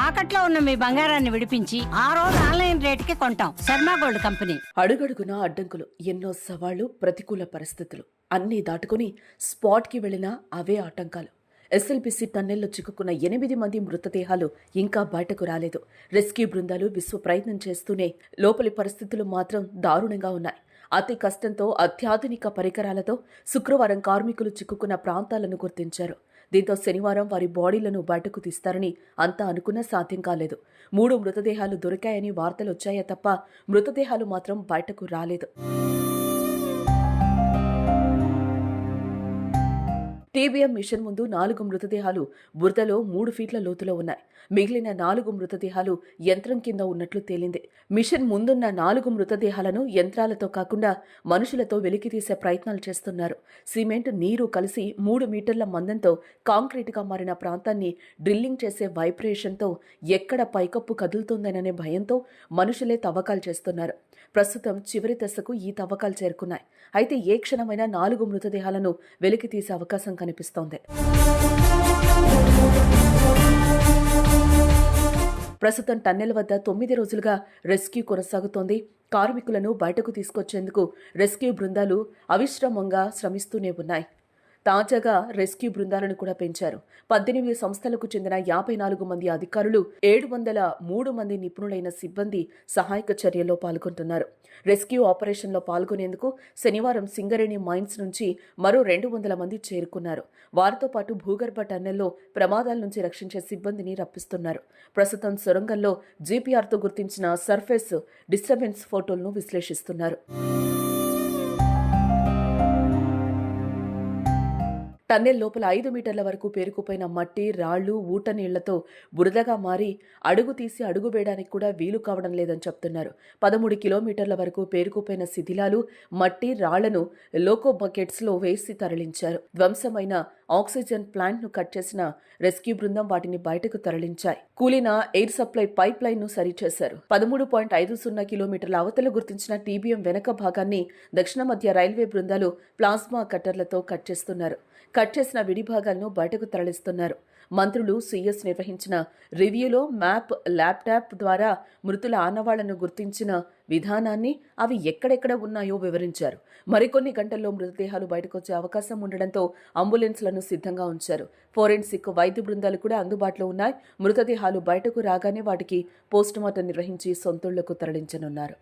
తాకట్లో ఉన్న మీ బంగారాన్ని విడిపించి ఆ రోజు ఆన్లైన్ రేటుకి కొంటాం. Sharma gold company. అడుగడుగునా అడ్డంకులు, ఎన్నో సవాళ్లు, ప్రతికూల పరిస్థితులు అన్నీ దాటుకుని స్పాట్కి వెళ్లిన అవే ఆటంకాలు. ఎస్ఎల్బిసి టన్నెల్లో చిక్కుకున్న 8 మంది మృతదేహాలు ఇంకా బయటకు రాలేదు. రెస్క్యూ బృందాలు విశ్వ ప్రయత్నం చేస్తూనే లోపలి పరిస్థితులు మాత్రం దారుణంగా ఉన్నాయి. అతి కష్టంతో అత్యాధునిక పరికరాలతో శుక్రవారం కార్మికులు చిక్కుకున్న ప్రాంతాలను గుర్తించారు. దీంతో శనివారం వారి బాడీలను బయటకు తీస్తారని అంతా అనుకున్నా సాధ్యం కాలేదు. 3 మృతదేహాలు దొరికాయని వార్తలొచ్చాయే తప్ప మృతదేహాలు మాత్రం బయటకు రాలేదు. టీబీఎం మిషన్ ముందు 4 మృతదేహాలు బురదలో 3 ఫీట్ల లోతులో ఉన్నాయి. మిగిలిన 4 మృతదేహాలు యంత్రం కింద ఉన్నట్లు తేలింది. మిషన్ ముందున్న 4 మృతదేహాలను యంత్రాలతో కాకుండా మనుషులతో వెలికితీసే ప్రయత్నాలు చేస్తున్నారు. సిమెంట్, నీరు కలిసి 3 మీటర్ల మందంతో కాంక్రీటుగా మారిన ప్రాంతాన్ని డ్రిల్లింగ్ చేసే వైబ్రేషన్తో ఎక్కడ పైకప్పు కదులుతుందననే భయంతో మనుషులే తవ్వకాలు చేస్తున్నారు. ప్రస్తుతం చివరి దశకు ఈ తవ్వకాలు చేరుకున్నాయి. అయితే ఏ క్షణమైనా 4 మృతదేహాలను వెలికి తీసే అవకాశం కనిపిస్తోంది. ప్రస్తుతం టన్నెల్ వద్ద 9 రోజులుగా రెస్క్యూ కొనసాగుతోంది. కార్మికులను బయటకు తీసుకొచ్చేందుకు రెస్క్యూ బృందాలు అవిశ్రామంగా శ్రమిస్తూనే ఉన్నాయి. తాజాగా రెస్క్యూ బృందాలను కూడా పెంచారు. 18 సంస్థలకు చెందిన 54 మంది అధికారులు, 703 మంది నిపుణులైన సిబ్బంది సహాయక చర్యల్లో పాల్గొంటున్నారు. రెస్క్యూ ఆపరేషన్లో పాల్గొనేందుకు శనివారం సింగరేణి మైన్స్ నుంచి మరో 200 మంది చేరుకున్నారు. వారితో పాటు భూగర్భ టన్నెల్లో ప్రమాదాల నుంచి రక్షించే సిబ్బందిని రప్పిస్తున్నారు. ప్రస్తుతం సొరంగంలో జీపీఆర్తో గుర్తించిన సర్ఫేస్ డిస్టర్బెన్స్ ఫోటోలను విశ్లేషిస్తున్నారు. టన్నెల్ లోపల 5 మీటర్ల వరకు పేరుకుపోయిన మట్టి, రాళ్లు, ఊట నీళ్లతో బురదగా మారి అడుగు తీసి అడుగు వేయడానికి కూడా వీలు కావడం లేదని చెప్తున్నారు. 13 కిలోమీటర్ల వరకు పేరుకుపోయిన శిథిలాలు, మట్టి, రాళ్లను లోకో బకెట్స్లో వేసి తరలించారు. ధ్వంసమైన ఆక్సిజన్ ప్లాంట్ను కట్ చేసిన రెస్క్యూ బృందం వాటిని బయటకు తరలించాయి. కూలిన ఎయిర్ సప్లై పైప్ లైన్ ను సరిచేశారు. 13.50 కిలోమీటర్ల అవతల గుర్తించిన టీబీఎం వెనక భాగాన్ని దక్షిణ మధ్య రైల్వే బృందాలు ప్లాస్మా కట్టర్లతో కట్ చేస్తున్నారు. కట్ చేసిన విడి భాగాలను బయటకు తరలిస్తున్నారు. మంత్రులు, సీఎస్ నిర్వహించిన రివ్యూలో మ్యాప్, ల్యాప్టాప్ ద్వారా మృతుల ఆనవాళ్లను గుర్తించిన విధానాన్ని, అవి ఎక్కడెక్కడ ఉన్నాయో వివరించారు. మరికొన్ని గంటల్లో మృతదేహాలు బయటకొచ్చే అవకాశం ఉండడంతో అంబులెన్స్లను సిద్ధంగా ఉంచారు. ఫోరెన్సిక్ వైద్య బృందాలు కూడా అందుబాటులో ఉన్నాయి. మృతదేహాలు బయటకు రాగానే వాటికి పోస్టుమార్టం నిర్వహించి సొంతూళ్లకు తరలించనున్నారు.